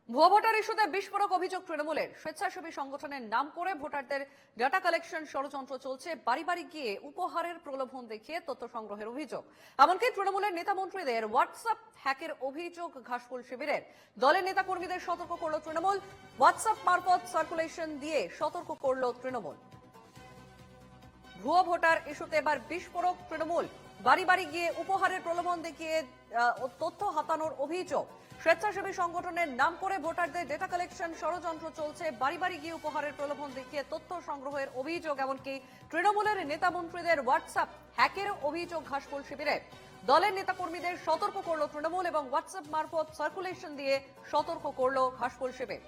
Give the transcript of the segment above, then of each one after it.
ভুয়া ভোটার ইস্যুতে বিস্ফোরক অভিযোগ তৃণমূলের। স্বেচ্ছাসেবী সংগঠনের নাম করে ভোটারদের ডাটা কালেকশন ষড়যন্ত্র চলছে। বাড়ি বাড়ি গিয়ে উপহারের প্রলোভন দেখিয়ে তথ্য সংগ্রহের অভিযোগ। এমনকি তৃণমূলের নেতা মন্ত্রীদের হোয়াটসঅ্যাপ হ্যাকের অভিযোগ ঘাসফুল শিবিরের। দলের নেতাকর্মীদের সতর্ক করল তৃণমূল। হোয়াটসঅ্যাপ মারফত সার্কুলেশন দিয়ে সতর্ক করল তৃণমূল। ভুয়া ভোটার ইস্যুতে এবার বিস্ফোরক তৃণমূল। বাড়ি বাড়ি গিয়ে উপহারের প্রলোভন দেখিয়ে তথ্য হাতানোর অভিযোগ। স্বেচ্ছাসেবী সংগঠনের নাম করে ভোটারদের ডেটা কালেকশন ষড়যন্ত্র চলছে। বাড়ি বাড়ি গিয়ে উপহারের প্রলোভন দেখিয়ে তথ্য সংগ্রহের অভিযোগ। এমনকি তৃণমূলের নেতা মন্ত্রীদের হোয়াটসঅ্যাপ হ্যাকের অভিযোগ ঘাসফুল শিবিরের। দলের নেতাকর্মীদের সতর্ক করল তৃণমূল এবং হোয়াটসঅ্যাপ মারফত সার্কুলেশন দিয়ে সতর্ক করল ঘাসফুল শিবির।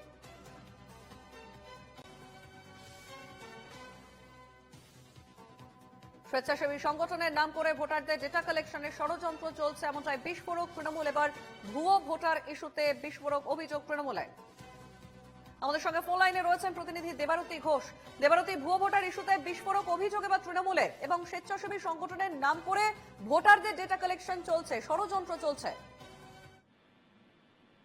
স্বেচ্ছাসেবী সংগঠনের নাম করে ভোটারদের ডেটা কালেকশনের ষড়যন্ত্র চলছে, এমনটাই বিস্ফোরক তৃণমূল। এবার ভুয়ো ভোটার ইস্যুতে বিস্ফোরক অভিযোগ তৃণমূলের। আমাদের সঙ্গে ফোন লাইনে রয়েছেন প্রতিনিধি দেবারতী ঘোষ। দেবারতী, ভুয়ো ভোটার ইস্যুতে বিস্ফোরক অভিযোগ এবার তৃণমূলের এবং স্বেচ্ছাসেবী সংগঠনের নাম করে ভোটারদের ডেটা কালেকশন চলছে, ষড়যন্ত্র চলছে।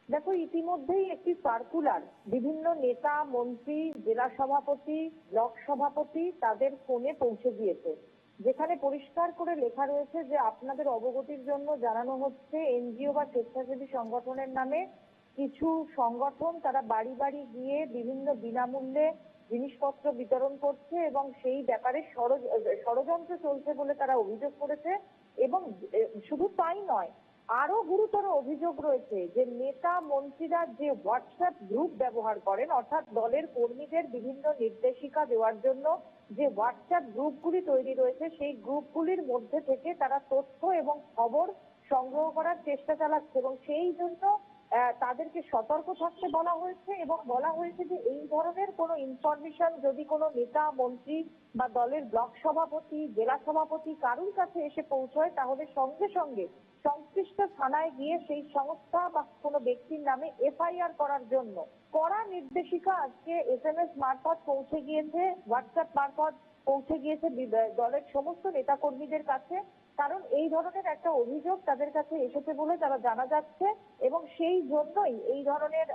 দেখো, ইতিমধ্যেই একটি সার্কুলার বিভিন্ন নেতা মন্ত্রী, জেলা সভাপতি, ব্লক সভাপতি তাদের ফোনে পৌঁছে গিয়েছে, যেখানে পরিষ্কার করে লেখা রয়েছে যে আপনাদের অবগতির জন্য জানানো হচ্ছে এনজিও বা স্বেচ্ছাসেবী সংগঠনের নামে কিছু সংগঠন তারা বাড়ি বাড়ি গিয়ে বিভিন্ন বিনামূল্যে জিনিসপত্র বিতরণ করছে এবং সেই ব্যাপারে ষড়যন্ত্র চলছে বলে তারা অভিযোগ করেছে। এবং শুধু তাই নয়, আরো গুরুতর অভিযোগ রয়েছে যে নেতা মন্ত্রীরা যে হোয়াটসঅ্যাপ গ্রুপ ব্যবহার করেন, অর্থাৎ দলের কর্মীদের বিভিন্ন নির্দেশিকা দেওয়ার জন্য যে হোয়াটসঅ্যাপ গ্রুপগুলি তৈরি রয়েছে, সেই গ্রুপগুলির মধ্যে থেকে তারা তথ্য এবং খবর সংগ্রহ করার চেষ্টা চালাচ্ছে এবং সেই জন্য তাদেরকে সতর্ক থাকতে বলা হয়েছে এবং বলা হয়েছে যে এই ধরনের কোনো ইনফরমেশন যদি কোনো নেতা মন্ত্রী বা দলের ব্লক সভাপতি, জেলা সভাপতি কারুর কাছে এসে পৌঁছয়, তাহলে সঙ্গে সঙ্গে সংশ্লিষ্ট থানায় গিয়ে সেই সংস্থা বা কোনো ব্যক্তির নামে এফআইআর করার জন্য কড়া নির্দেশিকা আজকে এসএমএস মারফত পৌঁছে গিয়েছে, হোয়াটসঅ্যাপ মারফত পৌঁছে গিয়েছে দলের সমস্ত নেতাকর্মীদের কাছে। কারণ এই ধরনের একটা অভিযোগ তাদের কাছে এসেছে বলে তারা জানা যাচ্ছে এবং সেই জন্যই এই ধরনের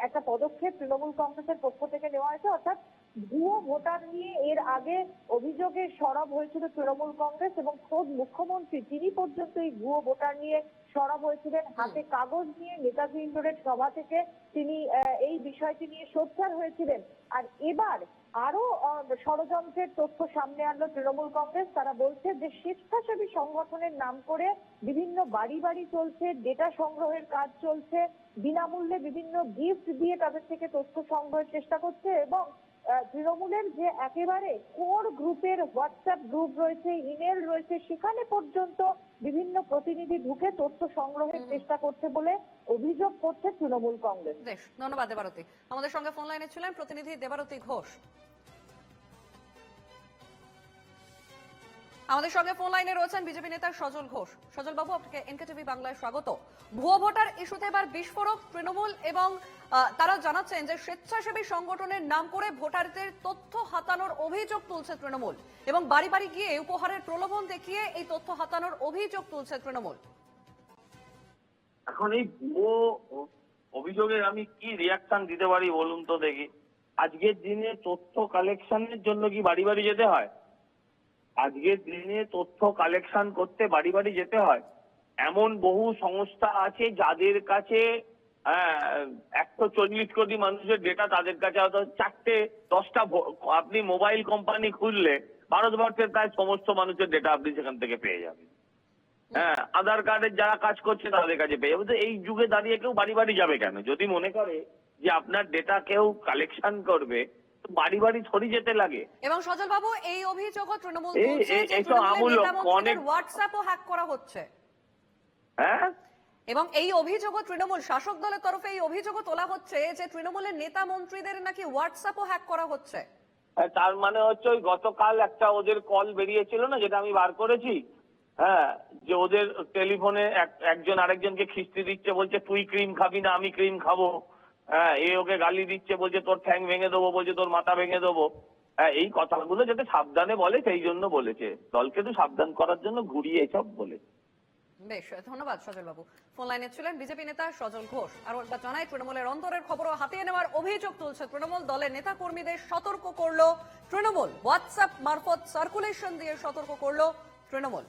একটা পদক্ষেপ তৃণমূল কংগ্রেসের পক্ষ থেকে নেওয়া হয়েছে। অর্থাৎ ভুয়ো ভোটার নিয়ে এর আগে অভিযোগের সরব হয়েছিল তৃণমূল কংগ্রেস এবং খোদ মুখ্যমন্ত্রী তিনি পর্যন্ত এই ভুয়ো ভোটার নিয়ে সরব হয়েছিলেন। হাতে কাগজ নিয়ে নেতাজি ইন্ডোরের সভা থেকে তিনি এই বিষয়টি নিয়ে সোচ্চার হয়েছিলেন। আর এবার আরো ষড়যন্ত্রের তথ্য সামনে আনলো তৃণমূল কংগ্রেস। তারা বলছে যে স্বেচ্ছাসেবী সংগঠনের নাম করে বিভিন্ন বাড়ি বাড়ি চলছে, ডেটা সংগ্রহের কাজ চলছে, বিনামূল্যে বিভিন্ন গিফট দিয়ে তাদের থেকে তথ্য সংগ্রহের চেষ্টা করছে এবং তৃণমূলের যে একেবারে কোর গ্রুপের হোয়াটসঅ্যাপ গ্রুপ রয়েছে, ইমেল রয়েছে, সেখানে পর্যন্ত বিভিন্ন প্রতিনিধি ঢুকে তথ্য সংগ্রহের চেষ্টা করছে বলে অভিযোগ করছে তৃণমূল কংগ্রেস। বেশ, ধন্যবাদ দেবারতী। আমাদের সঙ্গে ফোন লাইনে ছিলেন প্রতিনিধি দেবারতী ঘোষ। আমাদের সঙ্গে ফোন লাইনে রয়েছেন বিজেপি নেতা সজল ঘোষ। সজল বাবু, আপনাকে এনকেটিভি বাংলায় স্বাগত। ভুয়ো ভোটার ইস্যুতে এবার বিস্ফোরক তৃণমূল এবং তারা জানাচ্ছেন যে স্বেচ্ছাসেবী সংগঠনের নাম করে ভোটারদের তথ্য হাতানোর অভিযোগ তুলছে তৃণমূল এবং বাড়ি বাড়ি গিয়ে উপহারের প্রলোভন দেখিয়ে এই তথ্য হাতানোর অভিযোগ তুলছে তৃণমূল। এখন এই ভুয়ো অভিযোগের আমি কি রিয়াকশন দিতে পারি বলুন তো দেখি। আজকের দিনে তথ্য কালেকশনের জন্য কি বাড়ি বাড়ি যেতে হয়? আজকের দিনে তথ্য কালেকশন করতে বাড়ি বাড়ি যেতে হয়? এমন বহু সংস্থা আছে যাদের কাছে 140 কোটি মানুষের ডেটা তাদের কাছে, হয়তো 4-10টা আপনি মোবাইল কোম্পানি খুললে ভারতবর্ষের প্রায় সমস্ত মানুষের ডেটা আপনি সেখান থেকে পেয়ে যাবেন। আধার কার্ডের যারা কাজ করছে তাদের কাছে পেয়ে যাবে। তো এই যুগে দাঁড়িয়ে কেউ বাড়ি বাড়ি যাবে কেন? যদি মনে করে যে আপনার ডেটা কেউ কালেকশন করবে, বাড়ি বাড়ি ছড়িয়ে যেতে লাগে। এবং সজল বাবু, এই অভিযোগও তৃণমূল তুলছে যে তৃণমূলের নেতামন্ত্রীদের হোয়াটসঅ্যাপও হ্যাক করা হচ্ছে। হ্যাঁ, এবং এই অভিযোগও তৃণমূল শাসক দলের তরফে এই অভিযোগও তোলা হচ্ছে যে তৃণমূলের নেতা মন্ত্রীদের নাকি হোয়াটসঅ্যাপও হ্যাক করা হচ্ছে। তার মানে হচ্ছে ওই গতকাল একটা ওদের কল বেরিয়েছিল না, যেটা আমি বার করেছি, যে ওদের টেলিফোনে একজন আরেকজনকে খিস্তি দিচ্ছে, বলছে তুই ক্রিম খাবি না আমি ক্রিম খাবো। এ ওকে গালি দিচ্ছে, বলছে তোর ঠ্যাং ভেঙে দেবো, বলছে তোর মাথা ভেঙে দেবো। এই কথাগুলো যাতে সাবধানে বলে সেই জন্য বলেছে, দলকে তো সাবধান করার জন্য ঘুরিয়ে এসব বলেছে। বেশ, ধন্যবাদ সজল বাবু। ফোন লাইনে ছিলেন বিজেপি নেতা সজল ঘোষ। আরো একবার জানাই, তৃণমূলের অন্তরের খবরও হাতিয়ে নেওয়ার অভিযোগ তুলছে তৃণমূল। দলের নেতা কর্মীদের সতর্ক করলো তৃণমূল, হোয়াটসঅ্যাপ মারফত সার্কুলেশন দিয়ে সতর্ক করলো তৃণমূল।